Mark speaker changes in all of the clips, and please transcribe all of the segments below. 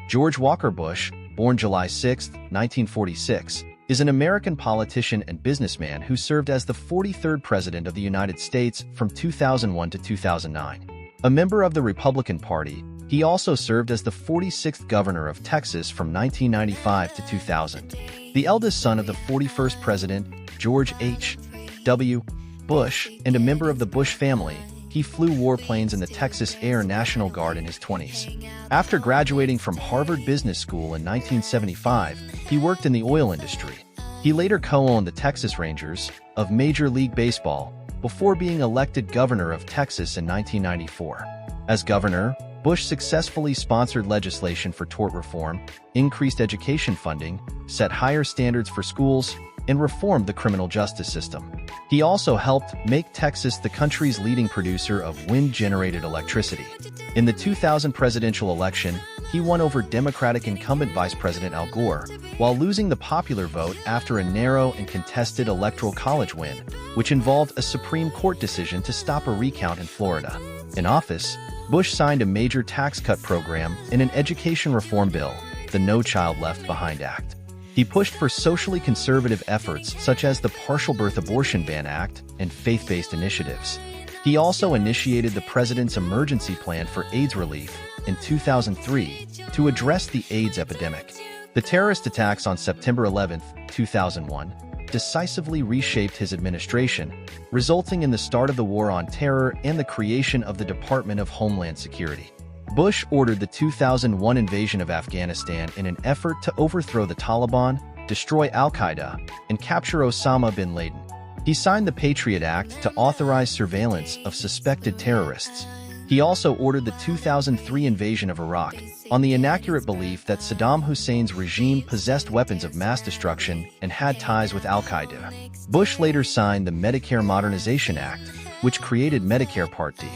Speaker 1: George Walker Bush, born July 6, 1946, is an American politician and businessman who served as the 43rd President of the United States from 2001 to 2009. A member of the Republican Party, he also served as the 46th Governor of Texas from 1995 to 2000. The eldest son of the 41st President, George H.W. Bush, and a member of the Bush family, he flew warplanes in the Texas Air National Guard in his 20s. After graduating from Harvard Business School in 1975, he worked in the oil industry. He later co-owned the Texas Rangers of Major League Baseball before being elected governor of Texas in 1994. As governor, Bush successfully sponsored legislation for tort reform, increased education funding, set higher standards for schools, and reformed the criminal justice system. He also helped make Texas the country's leading producer of wind-generated electricity. In the 2000 presidential election, he won over Democratic incumbent Vice President Al Gore, while losing the popular vote after a narrow and contested electoral college win, which involved a Supreme Court decision to stop a recount in Florida. In office, Bush signed a major tax cut program and an education reform bill, the No Child Left Behind Act. He pushed for socially conservative efforts such as the Partial Birth Abortion Ban Act and faith-based initiatives. He also initiated the President's Emergency Plan for AIDS Relief in 2003 to address the AIDS epidemic. The terrorist attacks on September 11, 2001, decisively reshaped his administration, resulting in the start of the War on Terror and the creation of the Department of Homeland Security. Bush ordered the 2001 invasion of Afghanistan in an effort to overthrow the Taliban, destroy al-Qaeda, and capture Osama bin Laden. He signed the Patriot Act to authorize surveillance of suspected terrorists. He also ordered the 2003 invasion of Iraq on the inaccurate belief that Saddam Hussein's regime possessed weapons of mass destruction and had ties with al-Qaeda. Bush later signed the Medicare Modernization Act, which created Medicare Part D.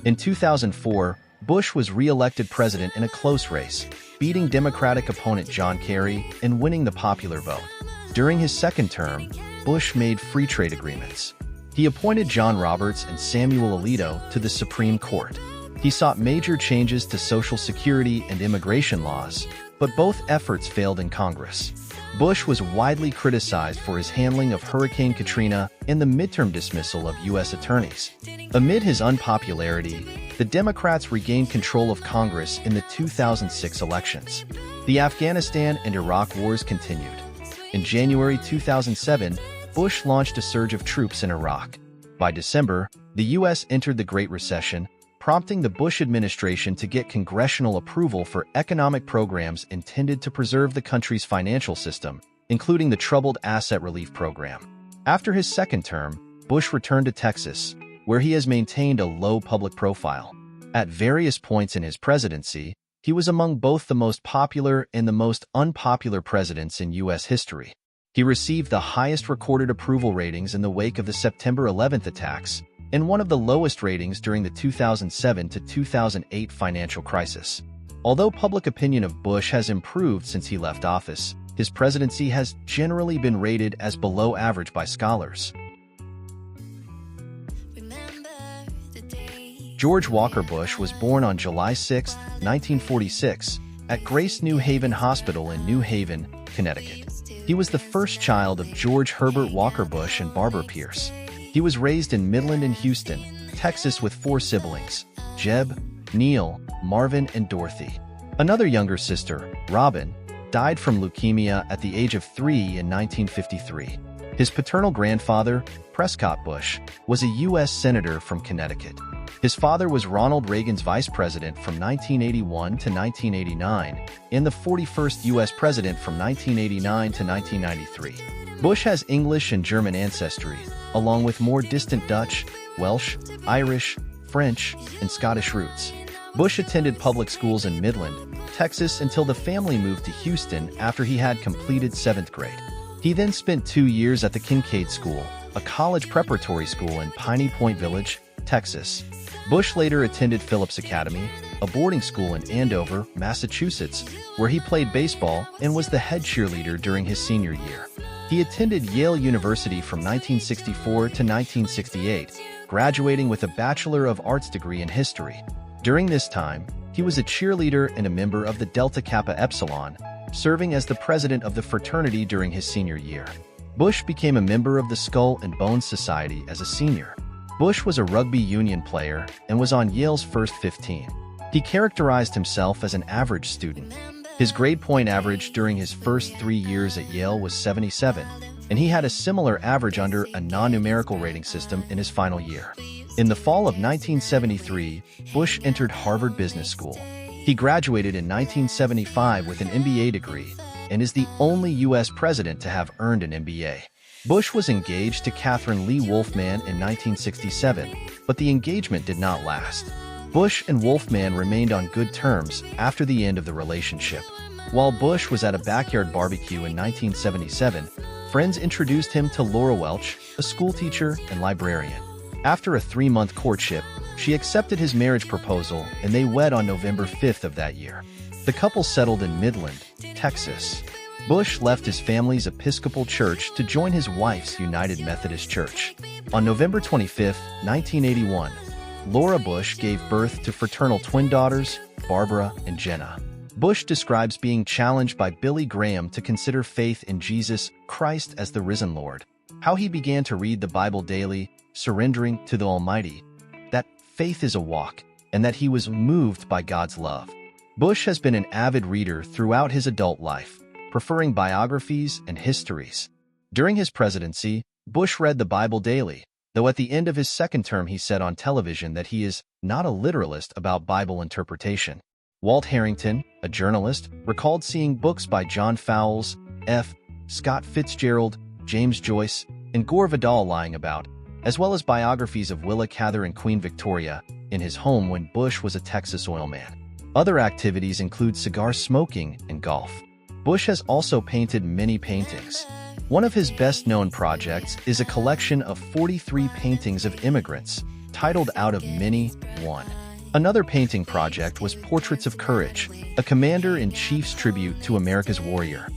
Speaker 1: In 2004, Bush was re-elected president in a close race, beating Democratic opponent John Kerry and winning the popular vote. During his second term, Bush made free trade agreements. He appointed John Roberts and Samuel Alito to the Supreme Court. He sought major changes to Social Security and immigration laws, but both efforts failed in Congress. Bush was widely criticized for his handling of Hurricane Katrina and the midterm dismissal of U.S. attorneys. Amid his unpopularity, the Democrats regained control of Congress in the 2006 elections. The Afghanistan and Iraq wars continued. In January 2007, Bush launched a surge of troops in Iraq. By December, the U.S. entered the Great Recession, prompting the Bush administration to get congressional approval for economic programs intended to preserve the country's financial system, including the Troubled Asset Relief Program. After his second term, Bush returned to Texas, where he has maintained a low public profile. At various points in his presidency, he was among both the most popular and the most unpopular presidents in U.S. history. He received the highest recorded approval ratings in the wake of the September 11th attacks, and one of the lowest ratings during the 2007 to 2008 financial crisis. Although public opinion of Bush has improved since he left office, his presidency has generally been rated as below average by scholars. George Walker Bush was born on July 6, 1946, at Grace New Haven Hospital in New Haven, Connecticut. He was the first child of George Herbert Walker Bush and Barbara Pierce. He was raised in Midland and Houston, Texas with 4 siblings, Jeb, Neil, Marvin, and Dorothy. Another younger sister, Robin, died from leukemia at the age of 3 in 1953. His paternal grandfather, Prescott Bush, was a U.S. Senator from Connecticut. His father was Ronald Reagan's vice president from 1981 to 1989 and the 41st U.S. president from 1989 to 1993. Bush has English and German ancestry, along with more distant Dutch, Welsh, Irish, French, and Scottish roots. Bush attended public schools in Midland, Texas until the family moved to Houston after he had completed 7th grade. He then spent 2 years at the Kincaid School, a college preparatory school in Piney Point Village, Texas. Bush later attended Phillips Academy, a boarding school in Andover, Massachusetts, where he played baseball and was the head cheerleader during his senior year. He attended Yale University from 1964 to 1968, graduating with a Bachelor of Arts degree in history. During this time, He was a cheerleader and a member of the Delta Kappa Epsilon, serving as the president of the fraternity during his senior year. Bush became a member of the Skull and Bones Society as a senior. Bush was a rugby union player and was on Yale's first 15. He characterized himself as an average student. His grade point average during his first 3 years at Yale was 77, and he had a similar average under a non-numerical rating system in his final year. In the fall of 1973, Bush entered Harvard Business School. He graduated in 1975 with an MBA degree and is the only U.S. president to have earned an MBA. Bush was engaged to Catherine Lee Wolfman in 1967, but the engagement did not last. Bush and Wolfman remained on good terms after the end of the relationship. While Bush was at a backyard barbecue in 1977, friends introduced him to Laura Welch, a schoolteacher and librarian. After a 3-month courtship, she accepted his marriage proposal and they wed on November 5th of that year. The couple settled in Midland, Texas. Bush left his family's Episcopal church to join his wife's United Methodist Church. On November 25, 1981, Laura Bush gave birth to fraternal twin daughters, Barbara and Jenna. Bush describes being challenged by Billy Graham to consider faith in Jesus Christ as the risen Lord, how he began to read the Bible daily, surrendering to the Almighty, that faith is a walk, and that he was moved by God's love. Bush has been an avid reader throughout his adult life, preferring biographies and histories. During his presidency, Bush read the Bible daily, though at the end of his second term he said on television that he is not a literalist about Bible interpretation. Walt Harrington, a journalist, recalled seeing books by John Fowles, F. Scott Fitzgerald, James Joyce, and Gore Vidal lying about, as well as biographies of Willa Cather and Queen Victoria, in his home when Bush was a Texas oil man. Other activities include cigar smoking and golf. Bush has also painted many paintings. One of his best-known projects is a collection of 43 paintings of immigrants, titled Out of Many, One. Another painting project was Portraits of Courage, a commander-in-chief's tribute to America's warrior.